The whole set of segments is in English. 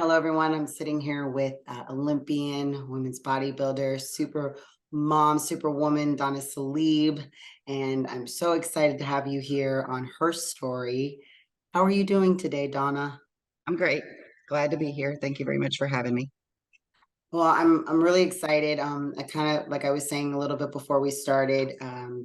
Hello, everyone. I'm sitting here with Olympian, women's bodybuilder, super mom, superwoman, Donna Salib. And I'm so excited to have you here on Herstory. How are you doing today, Donna? I'm great. Glad to be here. Thank you very much for having me. Well, I'm really excited. I kind of, like I was saying a little bit before we started,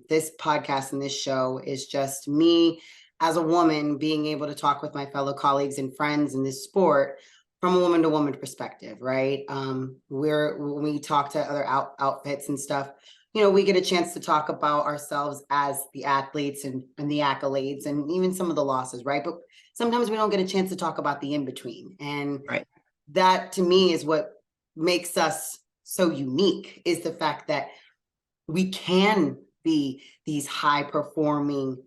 this podcast and this show is just me as a woman being able to talk with my fellow colleagues and friends in this sport from a woman to woman perspective, right? When we talk to other outfits and stuff, we get a chance to talk about ourselves as the athletes and the accolades and even some of the losses, right? But sometimes we don't get a chance to talk about the in between. And Right. that to me is what makes us so unique, is the fact that we can be these high performing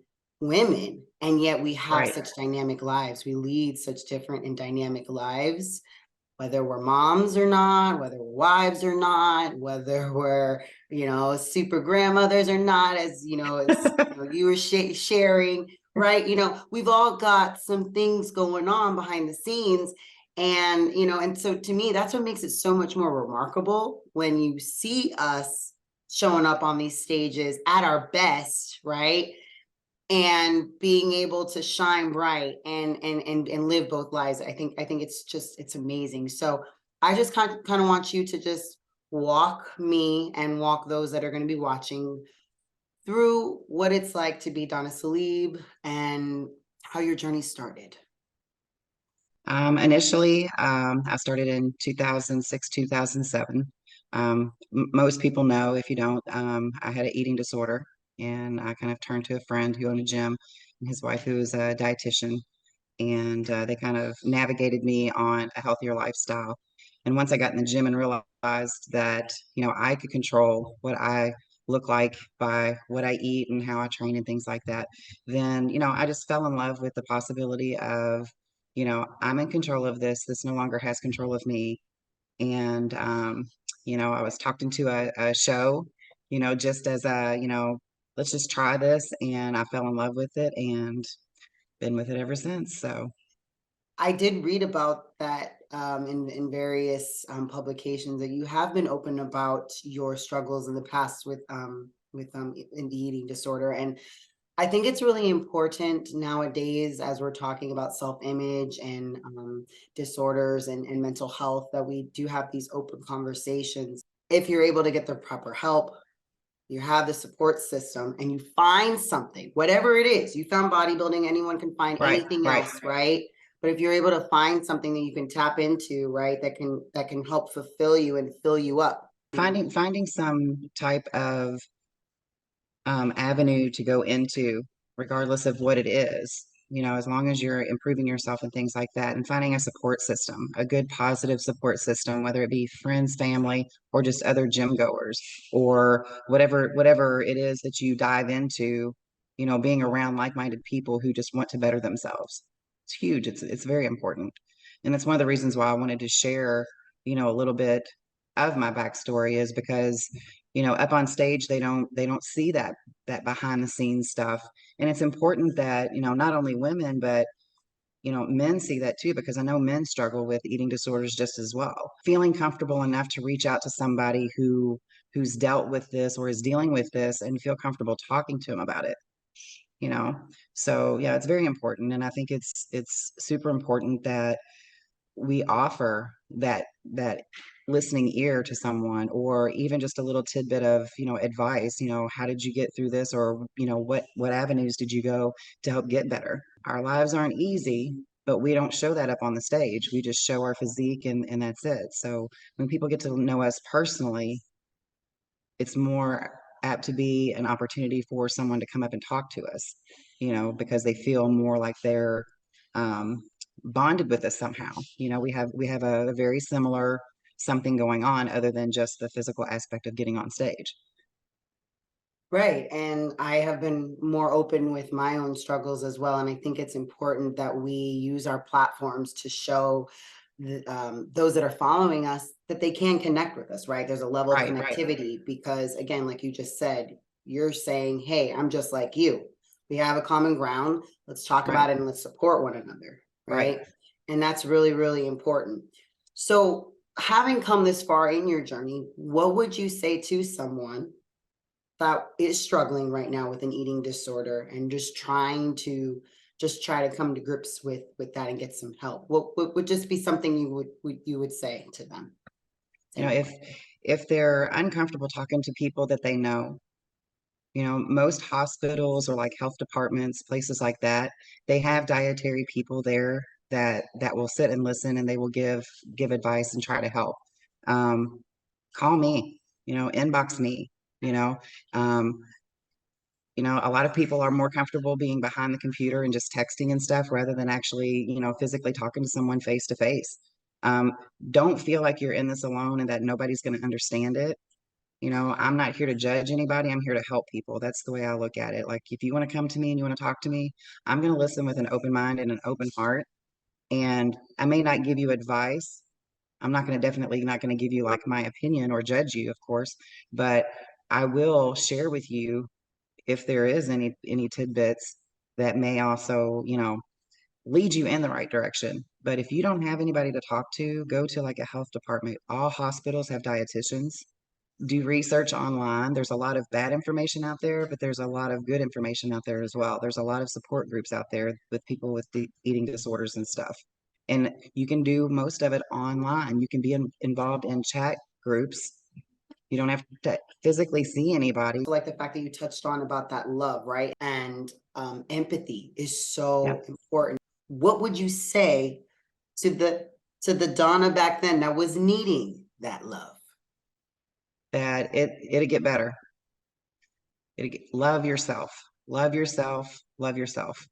women, and yet we have Right. such dynamic lives. We lead such different and dynamic lives, whether we're moms or not, whether we're wives or not, whether we're, super grandmothers or not, as you were sharing, right? We've all got some things going on behind the scenes. And so to me, that's what makes it so much more remarkable when you see us showing up on these stages at our best, right? And being able to shine bright and live both lives. I think it's amazing. So I just kind of want you to just walk me and walk those that are going to be watching through what it's like to be Donna Salib and how your journey started. Initially, I started in 2006, 2007. Most people know, if you don't, I had an eating disorder, and I kind of turned to a friend who owned a gym and his wife, who was a dietitian, and they kind of navigated me on a healthier lifestyle. And once I got in the gym and realized that, I could control what I look like by what I eat and how I train and things like that, then, I just fell in love with the possibility of, I'm in control of this. This no longer has control of me. And, I was talked into a show, just as a, let's just try this. And I fell in love with it and been with it ever since. So, I did read about that in various publications, that you have been open about your struggles in the past with in the eating disorder. And I think it's really important nowadays, as we're talking about self-image and disorders and mental health, that we do have these open conversations. If you're able to get the proper help, you have the support system, and you find something, whatever it is. You found bodybuilding, anyone can find right, anything right. else, right? But if you're able to find something that you can tap into, right, that can help fulfill you and fill you up. Finding some type of avenue to go into, regardless of what it is, as long as you're improving yourself and things like that, and finding a support system, a good positive support system, whether it be friends, family, or just other gym goers, or whatever it is that you dive into, being around like-minded people who just want to better themselves. It's huge. It's very important. And that's one of the reasons why I wanted to share, a little bit of my backstory, is because up on stage they don't see that behind the scenes stuff. And it's important that not only women, but men see that too, because I know men struggle with eating disorders just as well. Feeling comfortable enough to reach out to somebody who's dealt with this or is dealing with this, and feel comfortable talking to them about it, you know so yeah, it's very important. And I think it's super important that we offer that listening ear to someone, or even just a little tidbit of advice. How did you get through this? Or what avenues did you go to help get better? Our lives aren't easy, but we don't show that up on the stage. We just show our physique, and that's it. So when people get to know us personally, it's more apt to be an opportunity for someone to come up and talk to us, because they feel more like they're um, bonded with us somehow. We have a very similar something going on, other than just the physical aspect of getting on stage. Right. And I have been more open with my own struggles as well. And I think it's important that we use our platforms to show those that are following us that they can connect with us, right? There's a level of Right, right, connectivity because, again, like you just said, you're saying, hey, I'm just like you. We have a common ground. Let's talk right, about it and let's support one another, right. right? And that's really, really important. So having come this far in your journey, what would you say to someone that is struggling right now with an eating disorder and just trying to try to come to grips with that and get some help? What would just be something you would say to them? You know, if they're uncomfortable talking to people that they know, you know, most hospitals or like health departments, places like that, they have dietary people there that will sit and listen, and they will give advice and try to help. Um, Call me, you know, inbox me, you know. Um, you know, a lot of people are more comfortable being behind the computer and just texting and stuff rather than actually, you know, physically talking to someone face to face. Um, don't feel like you're in this alone and that nobody's going to understand it. You know, I'm not here to judge anybody. I'm here to help people. That's the way I look at it. Like, if you want to come to me and you want to talk to me, I'm going to listen with an open mind and an open heart. And I may not give you advice. I'm not going to definitely not going to give you like my opinion or judge you, of course, but I will share with you if there is any tidbits that may also, you know, lead you in the right direction. But if you don't have anybody to talk to, go to like a health department. All hospitals have dietitians. Do research online. There's a lot of bad information out there, but there's a lot of good information out there as well. There's a lot of support groups out there with people with eating disorders and stuff. And you can do most of it online. You can be involved in chat groups. You don't have to physically see anybody. Like the fact that you touched on about that love, right? And empathy is so Yep. important. What would you say to the Donna back then that was needing that love? That it'll get better. Love yourself. Love yourself. Love yourself.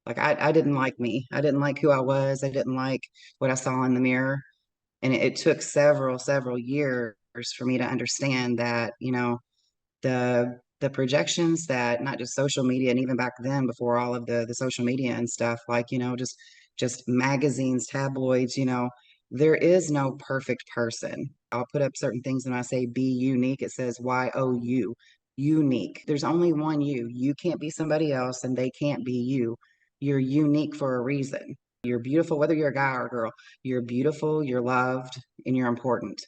Like I didn't like me. I didn't like who I was. I didn't like what I saw in the mirror. And it took several years for me to understand that, you know, the projections that not just social media and even back then before all of the social media and stuff, like, you know, just magazines, tabloids, you know, there is no perfect person. I'll put up certain things when I say be unique, it says YOU, unique. There's only one you. You can't be somebody else and they can't be you. You're unique for a reason. You're beautiful, whether you're a guy or a girl. You're beautiful, you're loved, and you're important.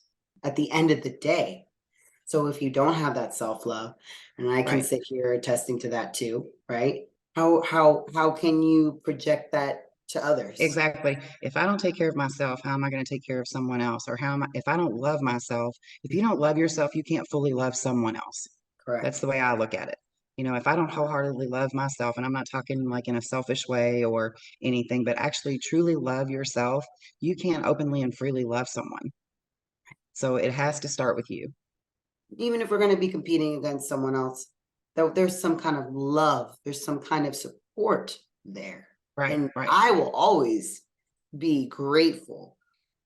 At the end of the day, so if you don't have that self-love, and I can Right. sit here attesting to that too, right? How can you project that to others? Exactly. If I don't take care of myself, how am I going to take care of someone else? Or how am I, if I don't love myself, if you don't love yourself, you can't fully love someone else. That's Correct. the way I look at it. You know, if I don't wholeheartedly love myself, and I'm not talking like in a selfish way or anything, but actually truly love yourself, you can't openly and freely love someone. So it has to start with you. Even if we're going to be competing against someone else, though there's some kind of love, there's some kind of support there. Right, And right. I will always be grateful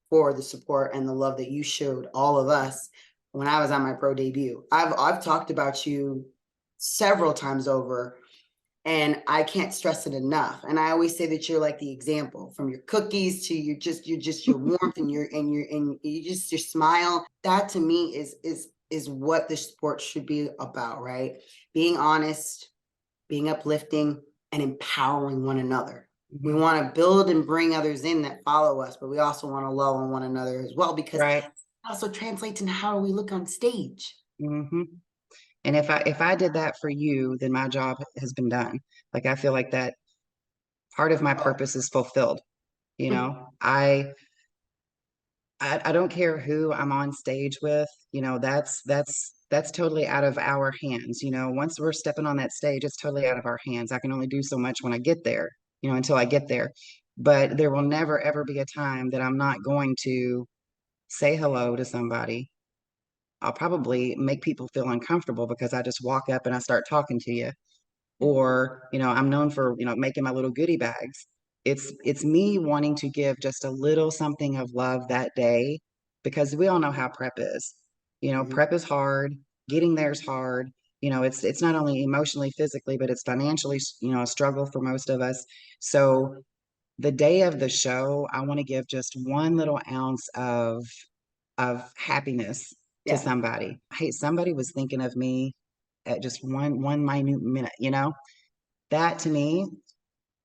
for the support and the love that you showed all of us when I was on my pro debut. I've talked about you several times over, and I can't stress it enough. And I always say that you're like the example, from your cookies to your warmth and your smile. That to me is what the sport should be about, right? Being honest, being uplifting, and empowering one another. We Mhm. want to build and bring others in that follow us, but we also want to love on one another as well, because it Right. also translates in how we look on stage. Hmm. And if I did that for you, then my job has been done. Like I feel like that part of my Oh, purpose is fulfilled. You know, I don't care who I'm on stage with, you know, that's totally out of our hands. You know, once we're stepping on that stage, it's totally out of our hands. I can only do so much when I get there, you know, until I get there. But there will never ever be a time that I'm not going to say hello to somebody. I'll probably make people feel uncomfortable because I just walk up and I start talking to you. Or, you know, I'm known for, you know, making my little goodie bags. It's me wanting to give just a little something of love that day, because we all know how prep is. You know, mhm. prep is hard, getting there is hard. You know, it's not only emotionally, physically, but it's financially, you know, a struggle for most of us. So the day of the show, I want to give just one little ounce of happiness to Yeah. somebody. Hey, somebody was thinking of me at just one minute minute, you know? That to me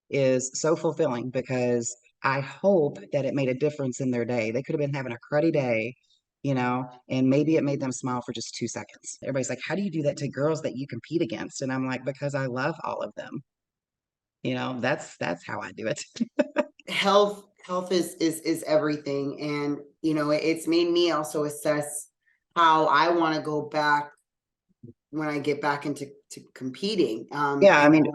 is so fulfilling because I hope that it made a difference in their day. They could have been having a cruddy day, and maybe it made them smile for just 2 seconds. Everybody's like, how do you do that to girls that you compete against? And I'm like, because I love all of them. That's how I do it. Health is everything. And it's made me also assess how I want to go back when I get back into competing. Yeah, I And mean,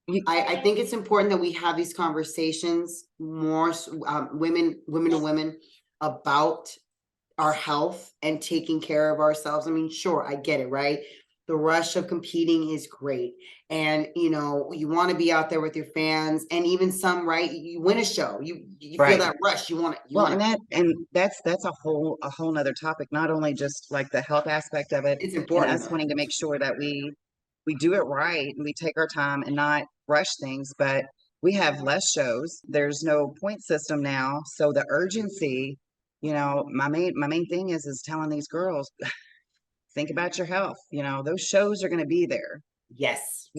you, I think it's important that we have these conversations more, women to women, about our health and taking care of ourselves. I mean, sure, I get it, right? The rush of competing is great. And you want to be out there with your fans, and even some, right? You win a show, you feel right. that rush. You want to, Well, and that's a whole nother topic, not only just like the health aspect of it it's and important us though. wanting to make sure that we do it right and we take our time and not rush things, but we have less shows. There's no point system now, so the urgency, my main thing is telling these girls, think about your health. Those shows are going to be there. Yes.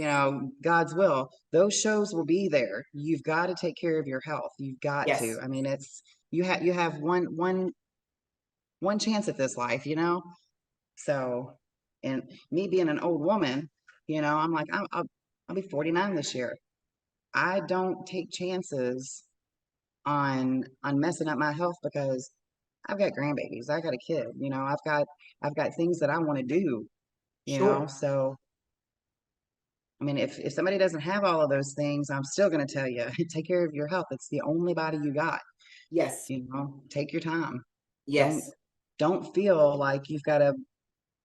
God's will, those shows will be there. You've got to take care of your health. You've got to. Yes. I mean, it's you have one chance at this life, So, and me being an old woman, I'm like, I'll be 49 this year. I don't take chances on messing up my health because I've got grandbabies. I got a kid, I've got things that I want to do, Sure. So I mean, if somebody doesn't have all of those things, I'm still going to tell you, take care of your health. It's the only body you got, Yes. take your time. Don't Yes. don't feel like you've got to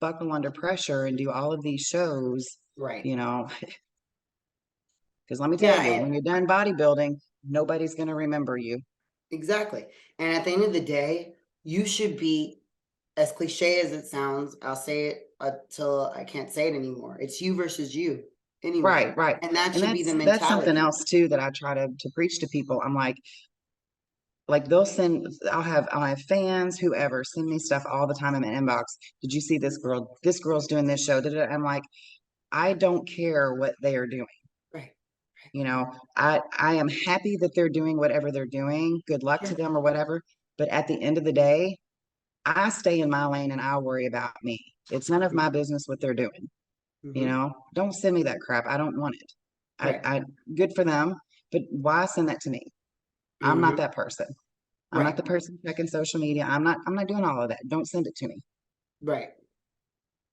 buckle under pressure and do all of these shows, Right. you know, because let me tell Yeah. you, when you're done bodybuilding, nobody's going to remember you. Exactly. And at the end of the day, you should be, as cliche as it sounds, I'll say it until I can't say it anymore. It's you versus you anyway. Right, right. And that And should be the that's something mentality. else too that I try to preach to people. I'm like I'll have fans, whoever, send me stuff all the time in my inbox. Did you see this girl? This girl's doing this show. I'm like, I don't care what they are doing. Right. I am happy that they're doing whatever they're doing. Good luck to Sure. them or whatever. But at the end of the day, I stay in my lane and I'll worry about me. It's none of my business what they're doing. Mm-hmm. Don't send me that crap. I don't want it. Right. I good for them, but why send that to me? I'm not Mm-hmm. that person. I'm not Right. the person checking social media. I'm not doing all of that. Don't send it to me. Right.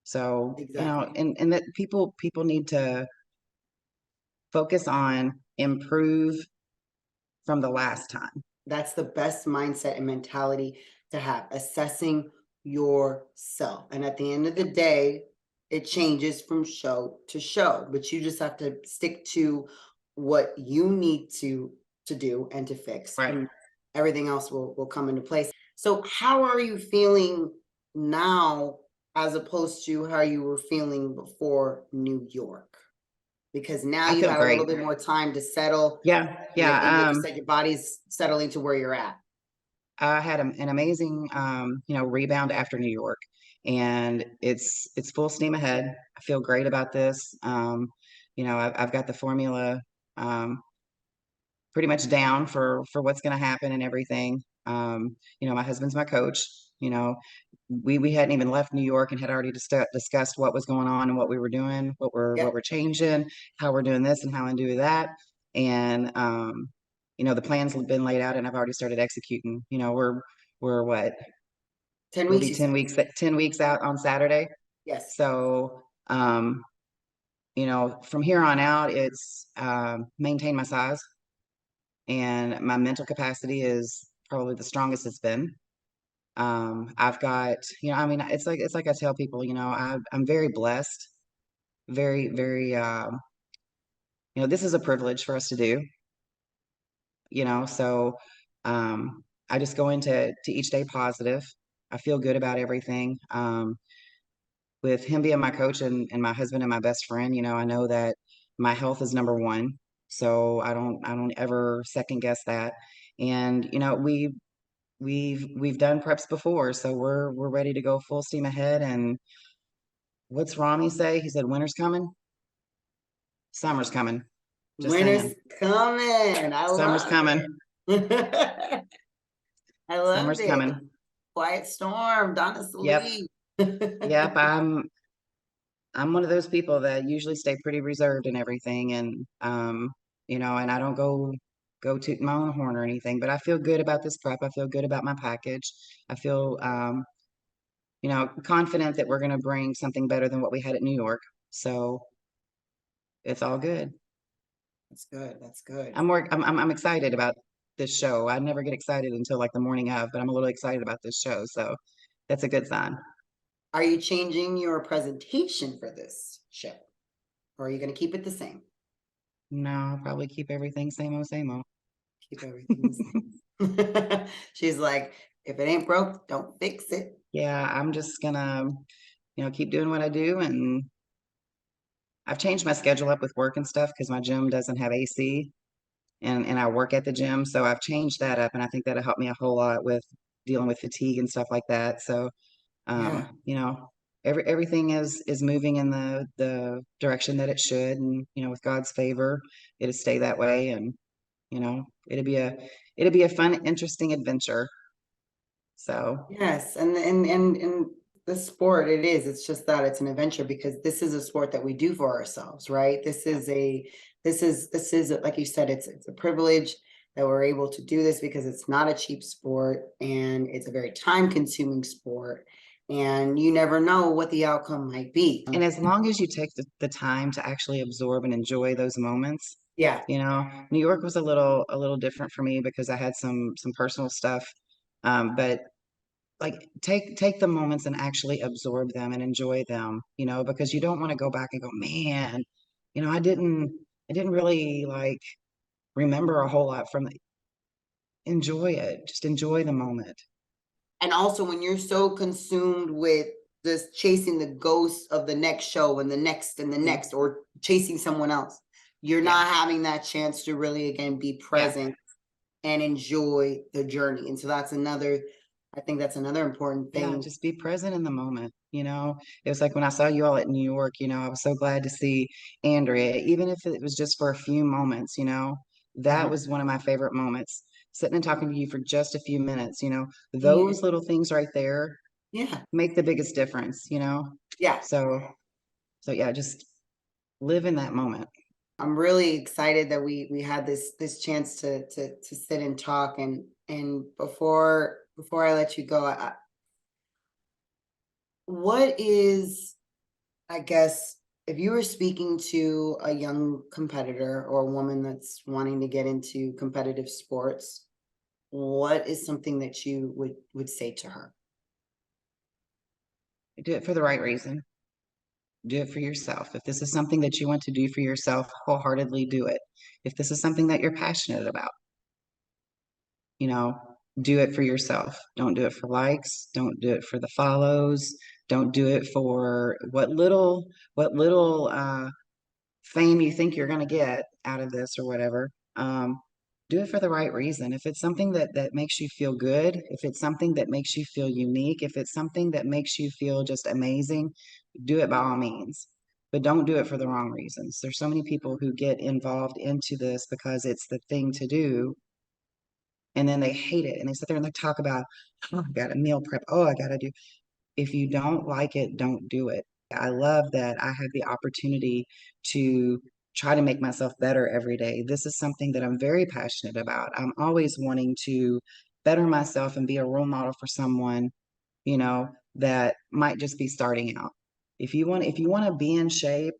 So, Exactly. and that people need to focus on improve from the last time. That's the best mindset and mentality to have, assessing yourself. And at the end of the Yep. day, it changes from show to show, but you just have to stick to what you need to do and to fix, Right. and everything else will come into place. So how are you feeling now as opposed to how you were feeling before New York? Because now I you've feel had a little great. bit more time to settle, Yeah. and like Yeah. you said, your body's settling to where you're at. I had an amazing, rebound after New York, and it's full steam ahead. I feel great about this. I've got the formula um, pretty much down for what's going to happen and everything. My husband's my coach. You know, we hadn't even left New York and had already discussed what was going on and what we were doing, what we're Yep. changing, how we're doing this and how I'm doing that, and the plans have been laid out and I've already started executing. We're what 10 we'll weeks, be you 10 said. weeks 10 weeks out on Saturday. Yes. So from here on out, it's maintain my size and my mental capacity is probably the strongest it's been. I've got, I mean, it's like I tell people, I'm very blessed, very, very, this is a privilege for us to do, so I just go into each day positive. I feel good about everything. With him being my coach and my husband and my best friend, I know that my health is number one. So I don't ever second guess that. And we've done preps before, so we're ready to go full steam ahead. And what's Rami say? He said, "Winter's coming, summer's coming." Just Winter's saying, coming. I summer's love coming. it. I love Summer's it. coming. Quiet Storm, Donna Yep. Salib. Yep. I'm one of those people that usually stay pretty reserved and everything. And and I don't go toot my own horn or anything, but I feel good about this prep. I feel good about my package. I feel confident that we're gonna bring something better than what we had at New York. So it's all good. That's good. That's good. I'm excited about this show. I never get excited until like the morning of, but I'm a little excited about this show. So that's a good sign. Are you changing your presentation for this show? Or are you going to keep it the same? No, I'll probably keep everything same old, same old. Keep everything the same. She's like, if it ain't broke, don't fix it. Yeah, I'm just gonna, keep doing what I do. And I've changed my schedule up with work and stuff because my gym doesn't have AC and I work at the gym. So I've changed that up and I think that'll help me a whole lot with dealing with fatigue and stuff like that. So Yeah. everything is moving in the direction that it should. And, with God's favor, it'll stay that way. And, it'll be a fun, interesting adventure. So Yes, and the sport it is. It's just that it's an adventure because this is a sport that we do for ourselves, right? This is like you said, it's a privilege that we're able to do this because it's not a cheap sport and it's a very time-consuming sport, and you never know what the outcome might be. and as long as you take the time to actually absorb and enjoy those moments, Yeah, New York was a little different for me because I had some personal stuff. But like take the moments and actually absorb them and enjoy them, because you don't want to go back and go, man, I didn't really like remember a whole lot from it. Enjoy it. Just enjoy the moment. and also when you're so consumed with just chasing the ghost of the next show and the next and the Yeah. next, or chasing someone else, you're Yeah. not having that chance to really again be Yeah. present and enjoy the journey. And so I think that's another important Yeah, thing. just be present in the moment. It was like when I saw you all at New York, I was so glad to see Andrea, even if it was just for a few moments, that Mhm. was one of my favorite moments. Sitting and talking to you for just a few minutes, Yeah, those little things right there yeah, make the biggest difference. yeah. So yeah, just live in that moment. I'm really excited that we had this chance to sit and talk. And before I let you go, what is, I guess, if you were speaking to a young competitor or a woman that's wanting to get into competitive sports, what is something that you would say to her? Do it for the right reason. Do it for yourself. If this is something that you want to do for yourself, wholeheartedly do it. If this is something that you're passionate about, you know, do it for yourself. Don't do it for likes. Don't do it for the follows. Don't do it for what little fame you think you're going to get out of this or whatever. Do it for the right reason. If it's something that makes you feel good, if it's something that makes you feel unique, if it's something that makes you feel just amazing, do it by all means. But don't do it for the wrong reasons. There's so many people who get involved into this because it's the thing to do, and then they hate it and they sit there and they talk about, oh, I got to meal prep. Oh, I got to do. If you don't like it, don't do it. I love that I have the opportunity to try to make myself better every day. This is something that I'm very passionate about. I'm always wanting to better myself and be a role model for someone, that might just be starting out. If you want to be in shape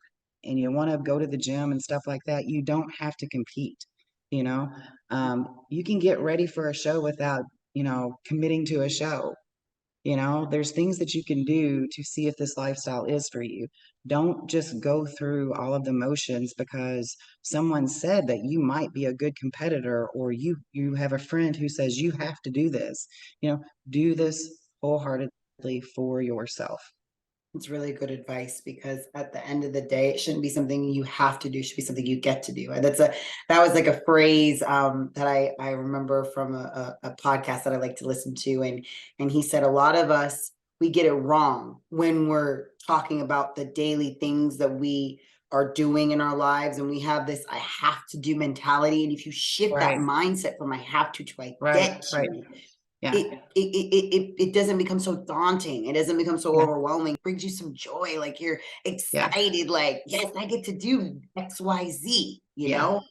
and you want to go to the gym and stuff like that, you don't have to compete. You know, you can get ready for a show without, committing to a show. There's things that you can do to see if this lifestyle is for you. Don't just go through all of the motions because someone said that you might be a good competitor, or you have a friend who says you have to do this. Do this wholeheartedly for yourself. It's really good advice because at the end of the day, it shouldn't be something you have to do. It should be something you get to do. And that was like a phrase that I remember from a podcast that I like to listen to. And he said a lot of us, we get it wrong when we're talking about the daily things that we are doing in our lives, and we have this I have to do mentality. And if you shift that Right. mindset from I have to I Right. get to, Right. Yeah. it doesn't become so daunting. It doesn't become so Yeah. overwhelming. It brings you some joy. Like you're Yeah. excited, like, yes, I get to do XYZ, you Yeah. know?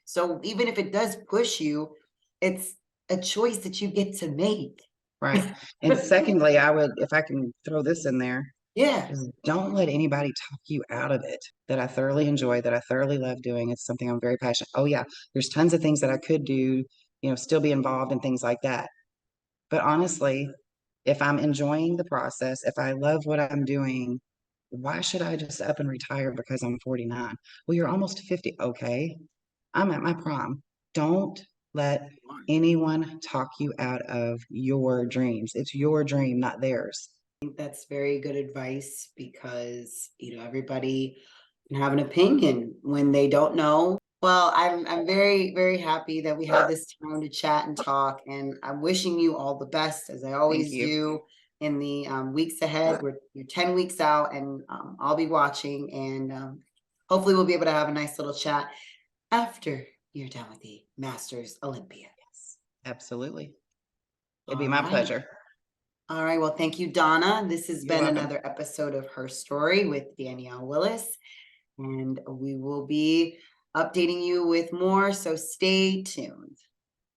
So even if it does push you, it's a choice that you get to make. Right. And secondly, I would, if I can throw this in there, Yeah. is don't let anybody talk you out of it. That I thoroughly enjoy, that I thoroughly love doing. It's something I'm very passionate. Oh yeah, there's tons of things that I could do, still be involved in things like that. But honestly, if I'm enjoying the process, if I love what I'm doing, why should I just up and retire because I'm 49? Well, you're almost 50. Okay, I'm at my prime. Don't let anyone talk you out of your dreams. It's your dream, not theirs. I think that's very good advice because, everybody can have an opinion when they don't know. Well, I'm very, very happy that we had this time to chat and talk, and I'm wishing you all the best, as I Thank always you. do in the weeks ahead. You're 10 weeks out, and I'll be watching, and hopefully we'll be able to have a nice little chat after you're done with the Masters Olympia. Yes, absolutely. It'd All be my right. pleasure. All right. Well, thank you, Donna. This has You're been welcome. another episode of Herstory with Danielle Willis, and we will be updating you with more, so stay tuned.